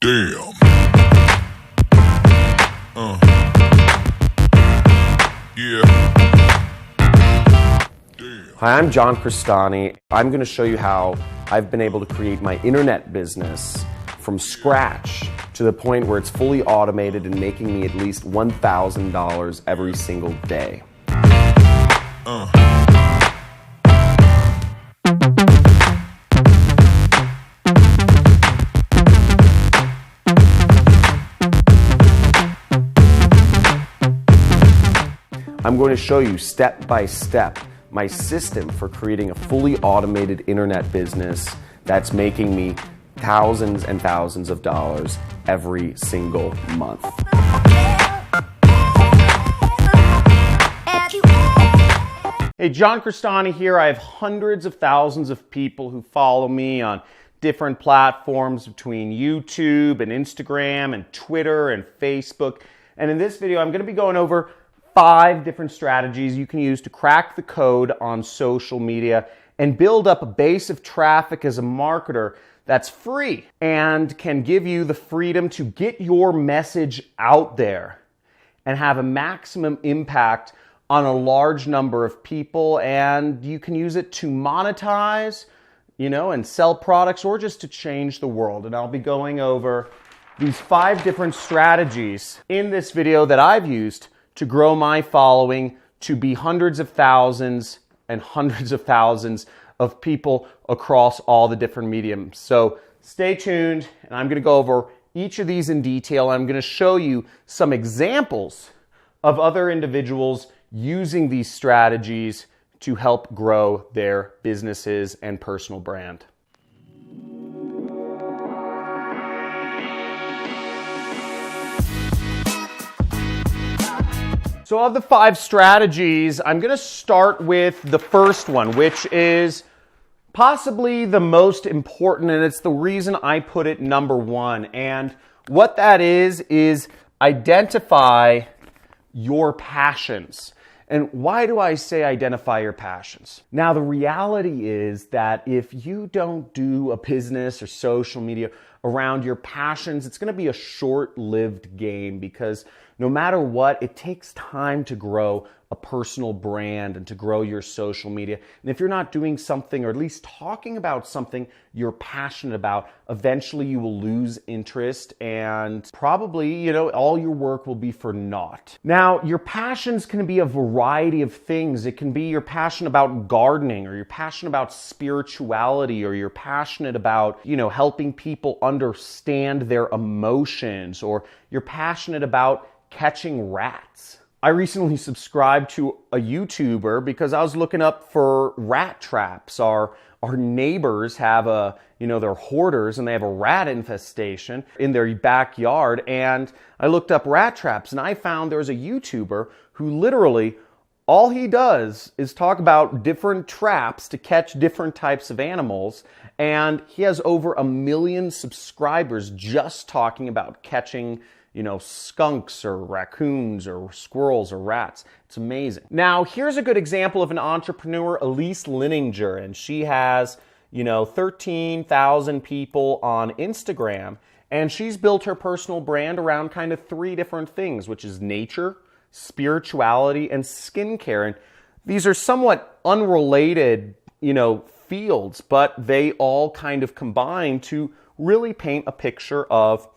Damn. Yeah. Damn. Hi, I'm Johncrestani. I'm going to show you how I've been able to create my internet business from scratch to the point where it's fully automated and making me at least $1,000 every single day. I'm going to show you step by step my system for creating a fully automated internet business that's making me thousands and thousands of dollars every single month. Hey, Johncrestani here. I have hundreds of thousands of people who follow me on different platforms between YouTube and Instagram and Twitter and Facebook. And in this video, I'm going to be going over 5 different strategies you can use to crack the code on social media and build up a base of traffic as a marketer that's free and can give you the freedom to get your message out there and have a maximum impact on a large number of people. And you can use it to monetize, and sell products, or just to change the world. And I'll be going over these 5 different strategies in this video that I've used to grow my following to be hundreds of thousands and hundreds of thousands of people across all the different mediums. So stay tuned, and I'm going to go over each of these in detail. I'm going to show you some examples of other individuals using these strategies to help grow their businesses and personal brand. So of the 5 strategies, I'm going to start with the first one, which is possibly the most important, and it's the reason I put it number 1. And what that is identify your passions. And why do I say identify your passions? Now, the reality is that if you don't do a business or social media around your passions, it's going to be a short-lived game, because no matter what, it takes time to grow a personal brand and to grow your social media. And if you're not doing something, or at least talking about something you're passionate about, eventually you will lose interest, and probably, all your work will be for naught. Now, your passions can be a variety of things. It can be you're passionate about gardening, or you're passionate about spirituality, or you're passionate about, helping people understand their emotions, or you're passionate about catching rats. I recently subscribed to a YouTuber because I was looking up for rat traps. Our neighbors have they're hoarders, and they have a rat infestation in their backyard. And I looked up rat traps, and I found there's a YouTuber who literally, all he does is talk about different traps to catch different types of animals. And he has over 1 million subscribers just talking about catching skunks or raccoons or squirrels or rats. It's amazing. Now, here's a good example of an entrepreneur, Elise Lininger, and she has, 13,000 people on Instagram, and she's built her personal brand around kind of 3 different things, which is nature, spirituality, and skincare. And these are somewhat unrelated, fields, but they all kind of combine to really paint a picture of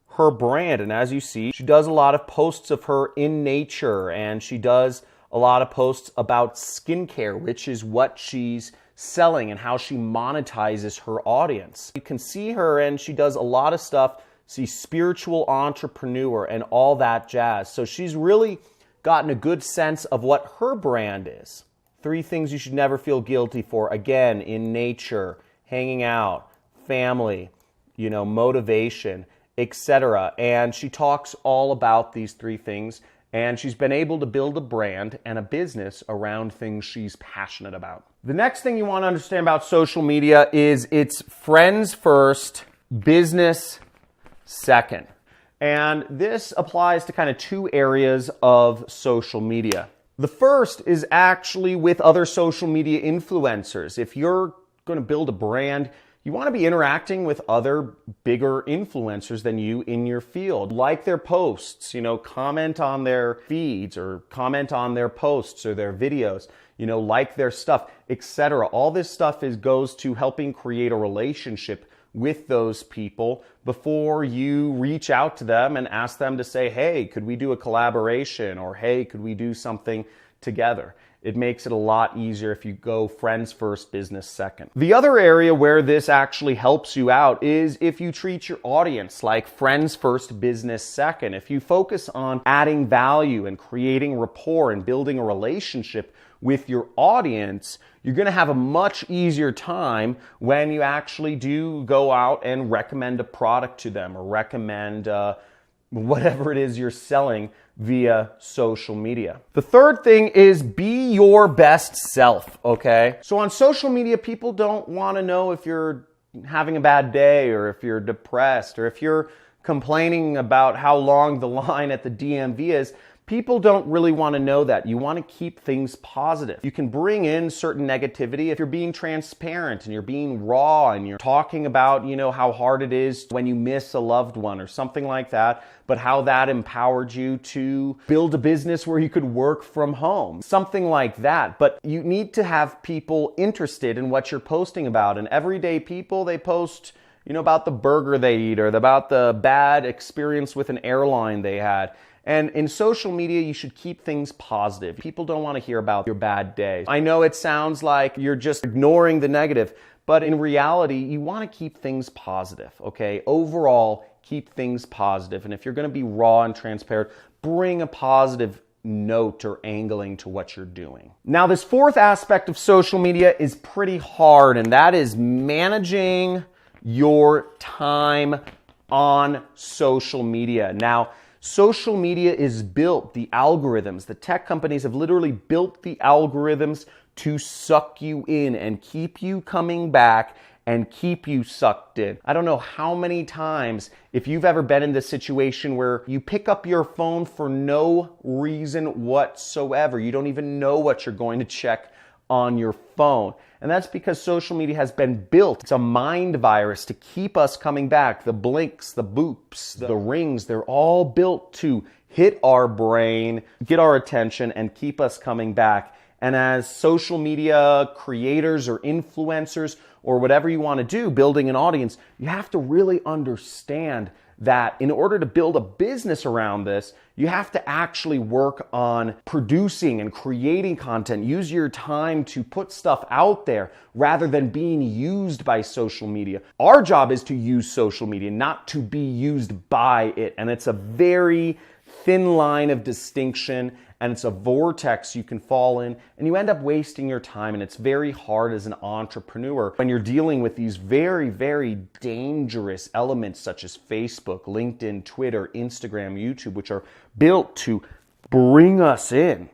her brand. And as you see, she does a lot of posts of her in nature, and she does a lot of posts about skincare, which is what she's selling and how she monetizes her audience. You can see her, and she does a lot of stuff. She's spiritual entrepreneur and all that jazz. So she's really gotten a good sense of what her brand is. 3 things you should never feel guilty for. Again, in nature, hanging out, family, motivation, etc. And she talks all about these 3 things, and she's been able to build a brand and a business around things she's passionate about. The next thing you want to understand about social media is it's friends first, business second. And this applies to kind of 2 areas of social media. The first is actually with other social media influencers. If you're going to build a brand, You want to be interacting with other bigger influencers than you in your field. Like their posts, comment on their feeds or comment on their posts or their videos, like their stuff, etc. All this stuff goes to helping create a relationship with those people before you reach out to them and ask them to say, hey, could we do a collaboration? Or hey, could we do something together? It makes it a lot easier if you go friends first, business second. The other area where this actually helps you out is if you treat your audience like friends first, business second. If you focus on adding value and creating rapport and building a relationship with your audience, you're going to have a much easier time when you actually do go out and recommend a product to them or recommend whatever it is you're selling via social media. The third thing is be your best self, okay? So on social media, people don't want to know if you're having a bad day or if you're depressed or if you're complaining about how long the line at the DMV is. People don't really want to know that. You want to keep things positive. You can bring in certain negativity if you're being transparent and you're being raw and you're talking about, how hard it is when you miss a loved one or something like that, but how that empowered you to build a business where you could work from home. Something like that. But you need to have people interested in what you're posting about. And everyday people, they post about the burger they eat or about the bad experience with an airline they had. And in social media, you should keep things positive. People don't want to hear about your bad day. I know it sounds like you're just ignoring the negative, but in reality, you want to keep things positive, okay? Overall, keep things positive. And if you're going to be raw and transparent, bring a positive note or angling to what you're doing. Now, this fourth aspect of social media is pretty hard, and that is managing your time on social media. Now, social media is built, the algorithms, the tech companies have literally built the algorithms to suck you in and keep you coming back and keep you sucked in. I don't know how many times, if you've ever been in this situation where you pick up your phone for no reason whatsoever. You don't even know what you're going to check on your phone. And that's because social media has been built. It's a mind virus to keep us coming back. The blinks, the boops, the rings, they're all built to hit our brain, get our attention, and keep us coming back. And as social media creators or influencers or whatever you want to do, building an audience, you have to really understand that in order to build a business around this, you have to actually work on producing and creating content. Use your time to put stuff out there rather than being used by social media. Our job is to use social media, not to be used by it. And it's a very thin line of distinction, and it's a vortex you can fall in, and you end up wasting your time. And it's very hard as an entrepreneur when you're dealing with these very, very dangerous elements such as Facebook, LinkedIn, Twitter, Instagram, YouTube, which are built to bring us in.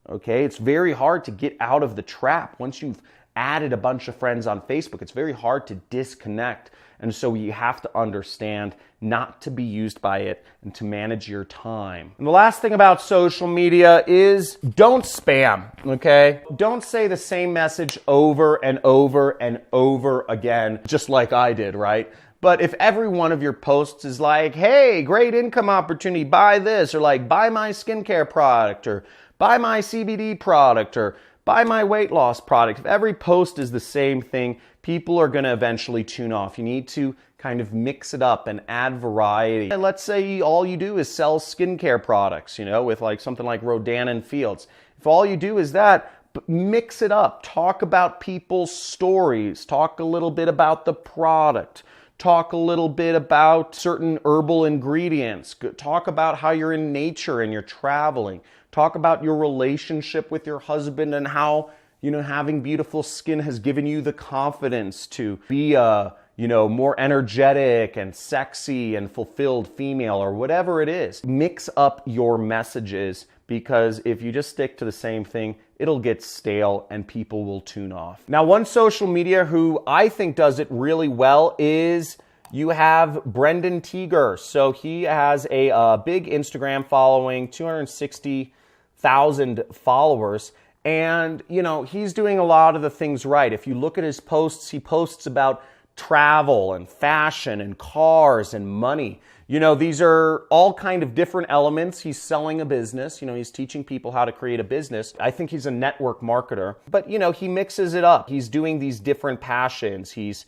Okay, it's very hard to get out of the trap. Once you've added a bunch of friends on Facebook, it's very hard to disconnect. And so you have to understand not to be used by it and to manage your time. And the last thing about social media is don't spam, okay? Don't say the same message over and over and over again, just like I did, right? But if every one of your posts is like, hey, great income opportunity, buy this, or like, buy my skincare product, or buy my CBD product, or buy my weight loss product. If every post is the same thing, people are going to eventually tune off. You need to kind of mix it up and add variety. And let's say all you do is sell skincare products, with like something like Rodan and Fields. If all you do is that, mix it up. Talk about people's stories. Talk a little bit about the product. Talk a little bit about certain herbal ingredients. Talk about how you're in nature and you're traveling. Talk about your relationship with your husband and how, having beautiful skin has given you the confidence to be a, more energetic and sexy and fulfilled female or whatever it is. Mix up your messages, because if you just stick to the same thing, it'll get stale and people will tune off. Now, one social media who I think does it really well is you have Brendan Teeger. So he has a big Instagram following, 260,000 followers. And, he's doing a lot of the things right. If you look at his posts, he posts about travel and fashion and cars and money. You know, these are all kind of different elements. He's selling a business. You know, he's teaching people how to create a business. I think he's a network marketer. But, you know, he mixes it up. He's doing these different passions. He's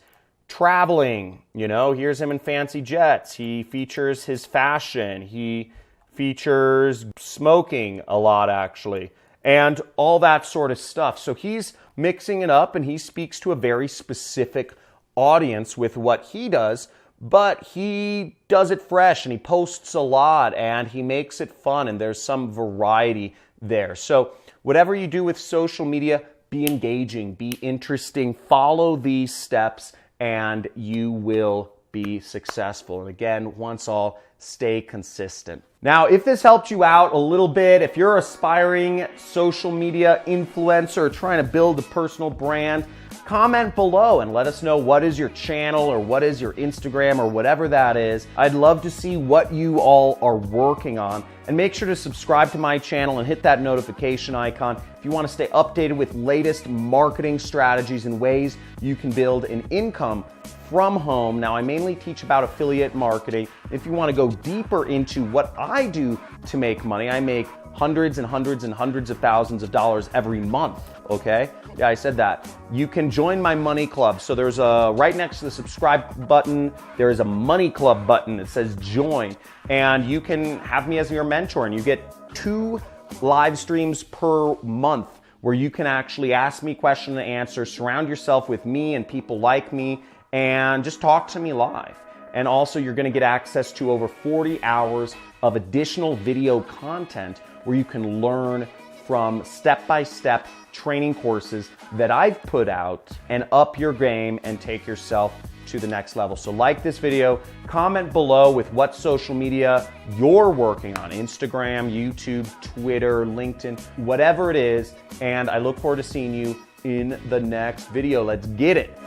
traveling. You know, here's him in fancy jets. He features his fashion. He features smoking a lot, actually, and all that sort of stuff. So he's mixing it up, and he speaks to a very specific audience with what he does. But he does it fresh, and he posts a lot, and he makes it fun, and there's some variety there. So whatever you do with social media, be engaging, be interesting, follow these steps, and you will be successful. And again, once all, stay consistent. Now, if this helped you out a little bit, if you're an aspiring social media influencer trying to build a personal brand, comment below and let us know what is your channel or what is your Instagram or whatever that is. I'd love to see what you all are working on. And make sure to subscribe to my channel and hit that notification icon if you want to stay updated with latest marketing strategies and ways you can build an income from home. Now, I mainly teach about affiliate marketing. If you want to go deeper into what I do to make money, I make hundreds and hundreds and hundreds of thousands of dollars every month, okay? Yeah, I said that. You can join my money club. So there's a, right next to the subscribe button, there is a money club button that says join, and you can have me as your mentor, and you get 2 live streams per month where you can actually ask me question and answer, surround yourself with me and people like me, and just talk to me live. And also, you're gonna get access to over 40 hours of additional video content where you can learn from step-by-step training courses that I've put out and up your game and take yourself to the next level. So like this video, comment below with what social media you're working on, Instagram, YouTube, Twitter, LinkedIn, whatever it is, and I look forward to seeing you in the next video. Let's get it.